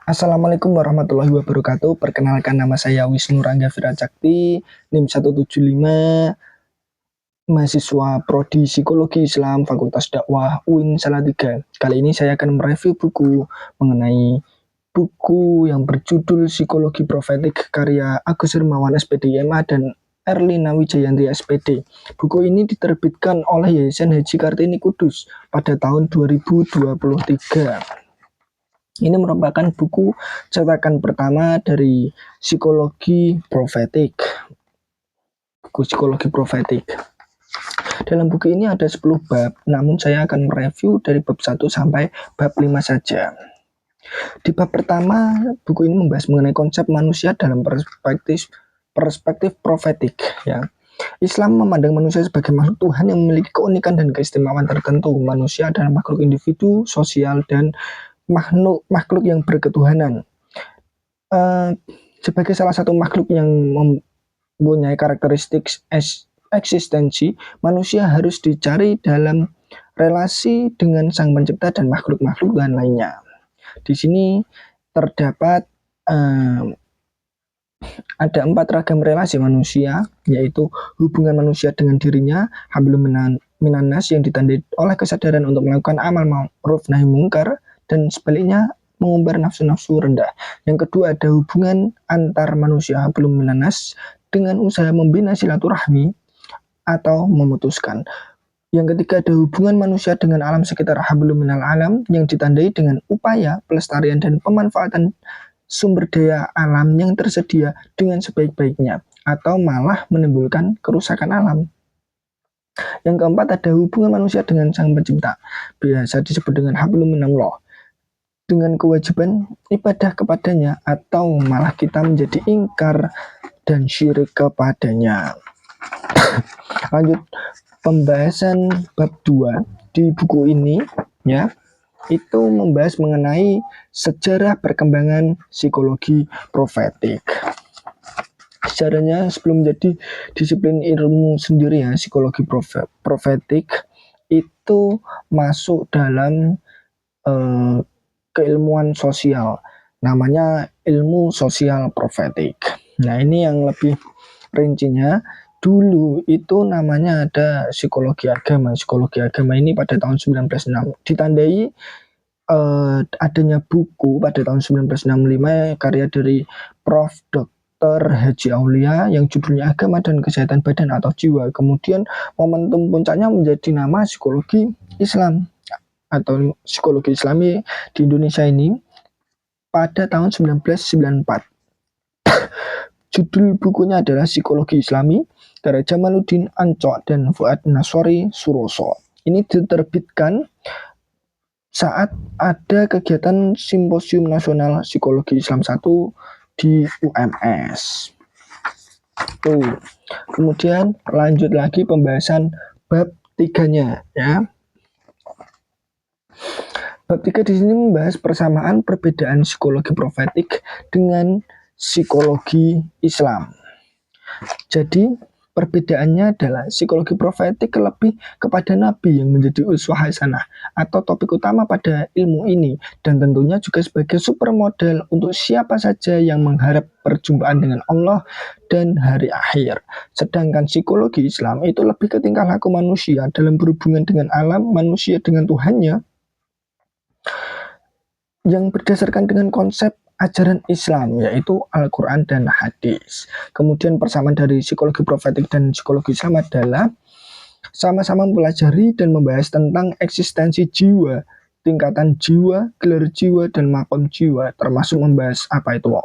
Assalamualaikum warahmatullahi wabarakatuh. Perkenalkan, nama saya Wisnu Rangga Viracakti, NIM 175, mahasiswa Prodi Psikologi Islam Fakultas Dakwah UIN Salatiga. Kali ini saya akan mereview buku mengenai buku yang berjudul Psikologi Profetik karya Agus Hermawan SPD MA dan Erlina Wijayanti SPD. Buku ini diterbitkan oleh Yayasan Haji Kartini Kudus pada tahun 2023. Ini merupakan buku cetakan pertama dari psikologi profetik. Buku psikologi profetik. Dalam buku ini ada 10 bab, namun saya akan mereview dari bab 1 sampai bab 5 saja. Di bab pertama, buku ini membahas mengenai konsep manusia dalam perspektif profetik, ya. Islam memandang manusia sebagai makhluk Tuhan yang memiliki keunikan dan keistimewaan tertentu. Manusia adalah makhluk individu, sosial, dan makhluk yang berketuhanan. Sebagai salah satu makhluk yang mempunyai karakteristik eksistensi, manusia harus dicari dalam relasi dengan Sang Pencipta dan makhluk-makhluk dan lainnya. Di sini terdapat ada 4 ragam relasi manusia, yaitu hubungan manusia dengan dirinya, hablum minannas yang ditandai oleh kesadaran untuk melakukan amal ma'ruf nahi mungkar, dan sebaliknya mengumbar nafsu-nafsu rendah. Yang kedua, ada hubungan antar manusia hablum minannas dengan usaha membina silaturahmi atau memutuskan. Yang ketiga, ada hubungan manusia dengan alam sekitar hablum minal alam yang ditandai dengan upaya pelestarian dan pemanfaatan sumber daya alam yang tersedia dengan sebaik-baiknya atau malah menimbulkan kerusakan alam. Yang keempat, ada hubungan manusia dengan Sang Pencipta, biasa disebut dengan hablum minallah, dengan kewajiban ibadah kepadanya atau malah kita menjadi ingkar dan syirik kepadanya. Lanjut pembahasan bab 2 di buku ini, ya, itu membahas mengenai sejarah perkembangan psikologi profetik. Sejarahnya sebelum menjadi disiplin ilmu sendiri, ya, psikologi profetik itu masuk dalam keilmuan sosial, namanya ilmu sosial profetik. Nah, ini yang lebih rincinya. Dulu itu namanya ada psikologi agama. Psikologi agama ini pada tahun 1906 ditandai adanya buku pada tahun 1965 karya dari Prof. Dr. Haji Aulia yang judulnya Agama dan Kesehatan Badan atau Jiwa. Kemudian momentum puncaknya menjadi nama psikologi Islam atau psikologi Islami di Indonesia ini pada tahun 1994. Judul bukunya adalah Psikologi Islami karya Jamaluddin Ancok dan Fuad Nasori Suroso. Ini diterbitkan saat ada kegiatan Simposium Nasional Psikologi Islam 1 di UMS. Tuh. Kemudian lanjut lagi pembahasan bab 3-nya, ya. Bab 3 di sini membahas persamaan perbedaan psikologi profetik dengan psikologi Islam. Jadi perbedaannya adalah psikologi profetik lebih kepada Nabi yang menjadi uswah hasanah atau topik utama pada ilmu ini, dan tentunya juga sebagai supermodel untuk siapa saja yang mengharap perjumpaan dengan Allah dan hari akhir. Sedangkan psikologi Islam itu lebih ke tingkah laku manusia dalam berhubungan dengan alam, manusia dengan Tuhannya, yang berdasarkan dengan konsep ajaran Islam, yaitu Al-Quran dan Hadis. Kemudian persamaan dari psikologi profetik dan psikologi Islam adalah sama-sama mempelajari dan membahas tentang eksistensi jiwa, tingkatan jiwa, gelar jiwa, dan makom jiwa, termasuk membahas apa itu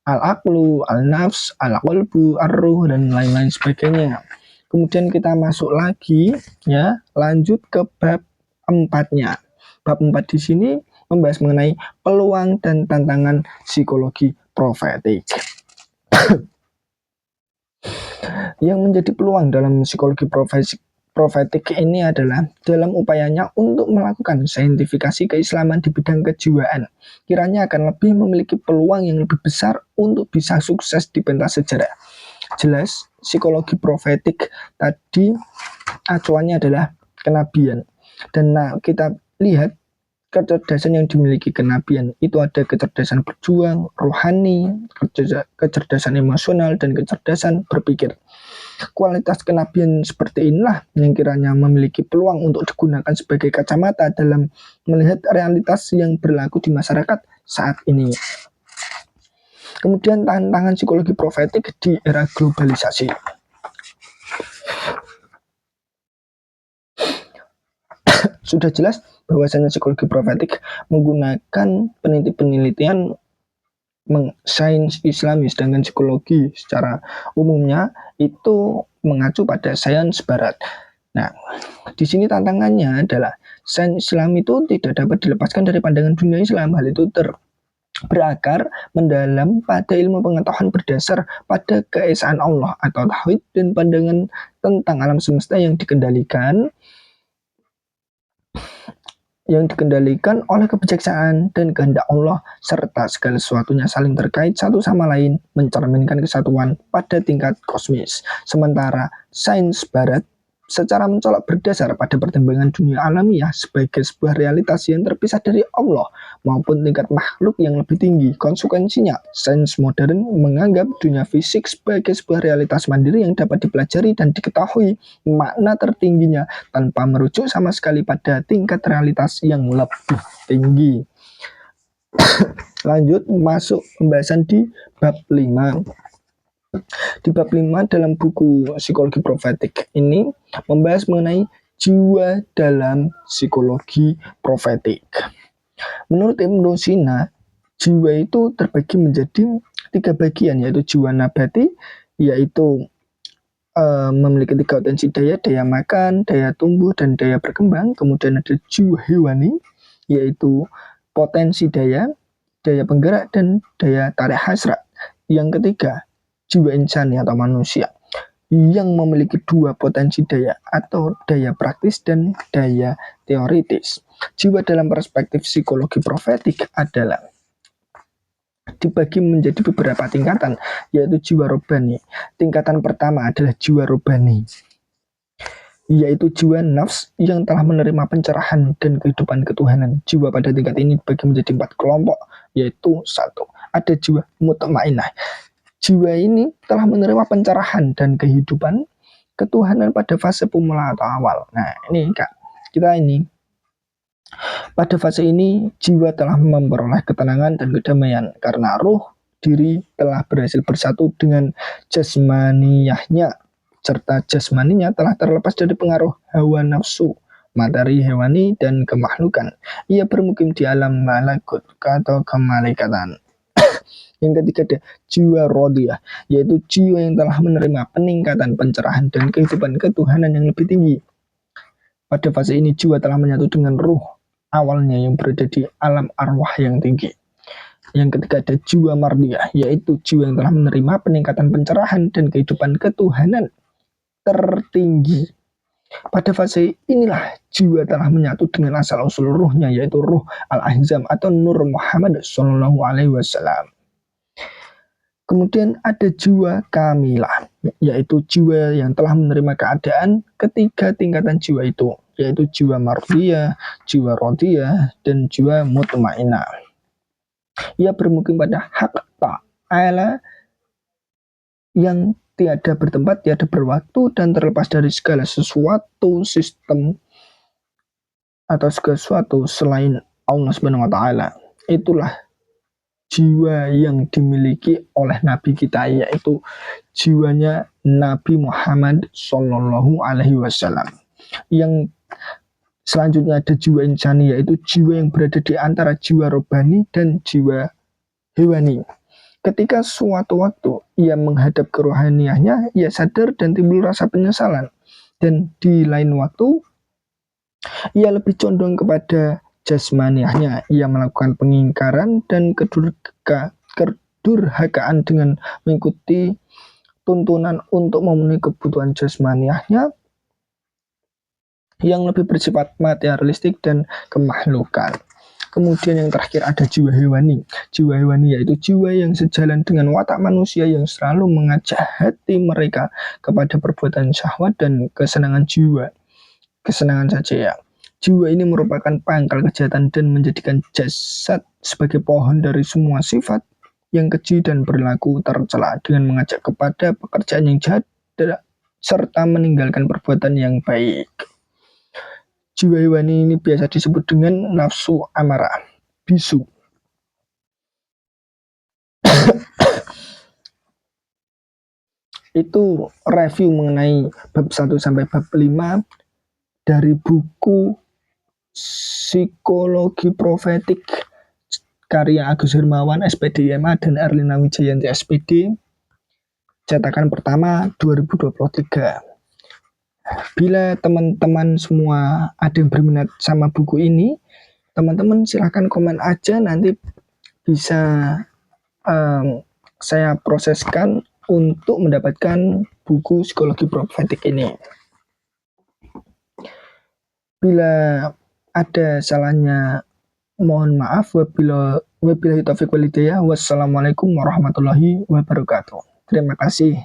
al-aqlu, al-nafs, al-qalbu, ar-ruh, dan lain-lain sebagainya. Kemudian kita masuk lagi, ya, lanjut ke bab 4-nya. Bab 4 di sini membahas mengenai peluang dan tantangan psikologi profetik. Yang menjadi peluang dalam psikologi profetik ini adalah dalam upayanya untuk melakukan saintifikasi keislaman di bidang kejiwaan. Kiranya akan lebih memiliki peluang yang lebih besar untuk bisa sukses di pentas sejarah. Jelas, psikologi profetik tadi acuannya adalah kenabian. Dan kita lihat kecerdasan yang dimiliki kenabian itu ada kecerdasan berjuang, rohani, kecerdasan emosional, dan kecerdasan berpikir. Kualitas kenabian seperti inilah yang kiranya memiliki peluang untuk digunakan sebagai kacamata dalam melihat realitas yang berlaku di masyarakat saat ini. Kemudian tantangan psikologi profetik di era globalisasi. Sudah jelas bahwasanya psikologi profetik menggunakan penelitian sains Islami, sedangkan psikologi secara umumnya itu mengacu pada sains Barat. Nah, di sini tantangannya adalah sains Islam itu tidak dapat dilepaskan dari pandangan dunia Islam. Hal itu berakar mendalam pada ilmu pengetahuan berdasar pada keesaan Allah atau tauhid dan pandangan tentang alam semesta yang dikendalikan oleh kebijaksanaan dan kehendak Allah, serta segala sesuatunya saling terkait satu sama lain, mencerminkan kesatuan pada tingkat kosmis. Sementara sains Barat secara mencolok berdasar pada pertimbangan dunia alamiah sebagai sebuah realitas yang terpisah dari Allah maupun tingkat makhluk yang lebih tinggi. Konsekuensinya, sains modern menganggap dunia fisik sebagai sebuah realitas mandiri yang dapat dipelajari dan diketahui makna tertingginya tanpa merujuk sama sekali pada tingkat realitas yang lebih tinggi. Lanjut masuk pembahasan di bab 5. Di bab 5 dalam buku Psikologi Profetik ini membahas mengenai jiwa dalam psikologi profetik. Menurut Ibnu Sina, jiwa itu terbagi menjadi 3 bagian, yaitu jiwa nabati, yaitu memiliki 3 potensi daya makan, daya tumbuh, dan daya berkembang. Kemudian ada jiwa hewani, yaitu potensi daya penggerak, dan daya tarik hasrat. Yang ketiga, jiwa insani atau manusia yang memiliki 2 potensi daya atau daya praktis dan daya teoritis. Jiwa dalam perspektif psikologi profetik adalah dibagi menjadi beberapa tingkatan, yaitu jiwa robani. Tingkatan pertama adalah jiwa robani, yaitu jiwa nafs yang telah menerima pencerahan dan kehidupan ketuhanan. Jiwa pada tingkat ini dibagi menjadi 4 kelompok, yaitu 1. Ada jiwa mutmainnah. Jiwa ini telah menerima pencerahan dan kehidupan ketuhanan pada fase pemula atau awal. Nah, ini Kak, kita ini pada fase ini jiwa telah memperoleh ketenangan dan kedamaian karena ruh diri telah berhasil bersatu dengan jasmaniyahnya, serta jasmaninya telah terlepas dari pengaruh hawa nafsu, materi hewani, dan kemahlukan. Ia bermukim di alam malakut atau kemalaikatan. Yang ketiga ada jiwa rodiyah, yaitu jiwa yang telah menerima peningkatan pencerahan dan kehidupan ketuhanan yang lebih tinggi. Pada fase ini jiwa telah menyatu dengan ruh awalnya yang berada di alam arwah yang tinggi. Yang ketiga ada jiwa mardiyah, yaitu jiwa yang telah menerima peningkatan pencerahan dan kehidupan ketuhanan tertinggi. Pada fase inilah jiwa telah menyatu dengan asal-usul ruhnya, yaitu ruh al-ahzam atau Nur Muhammad Sallallahu Alaihi Wasallam. Kemudian ada jiwa kamilah, yaitu jiwa yang telah menerima keadaan ketiga tingkatan jiwa itu, yaitu jiwa mardiyah, jiwa rodiyah, dan jiwa mutmainnah. Ia bermukim pada hak ta'ala yang tiada bertempat, tiada berwaktu, dan terlepas dari segala sesuatu sistem atau segala sesuatu selain Allah Subhanahu wa Ta'ala. Itulah jiwa yang dimiliki oleh Nabi kita, yaitu jiwanya Nabi Muhammad Sallallahu Alaihi Wasallam. Yang selanjutnya ada jiwa insani, yaitu jiwa yang berada di antara jiwa robani dan jiwa hewani. Ketika suatu waktu ia menghadap kerohaniannya, ia sadar dan timbul rasa penyesalan. Dan di lain waktu ia lebih condong kepada jasmaniahnya. Ia melakukan pengingkaran dan kedurhakaan dengan mengikuti tuntunan untuk memenuhi kebutuhan jasmaniahnya yang lebih bersifat materialistik dan kemahlukan. Kemudian yang terakhir ada jiwa hewani. Jiwa hewani yaitu jiwa yang sejalan dengan watak manusia yang selalu mengajak hati mereka kepada perbuatan syahwat dan kesenangan jiwa. Kesenangan saja ya. Jiwa ini merupakan pangkal kejahatan dan menjadikan jasad sebagai pohon dari semua sifat yang keji dan perilaku tercela dengan mengajak kepada pekerjaan yang jahat serta meninggalkan perbuatan yang baik. Jiwa hewani ini biasa disebut dengan nafsu amarah, bisu. Itu review mengenai bab 1 sampai bab 5 dari buku Psikologi Profetik karya Agus Hermawan SPD MA dan Erlina Wijayanti SPD, cetakan pertama 2023. Bila teman-teman semua ada yang berminat sama buku ini, teman-teman silahkan komen aja, nanti bisa saya proseskan untuk mendapatkan buku Psikologi Profetik ini. Bila ada salahnya mohon maaf. Wabillahi taufiq walhidayah. Wassalamualaikum warahmatullahi wabarakatuh. Terima kasih.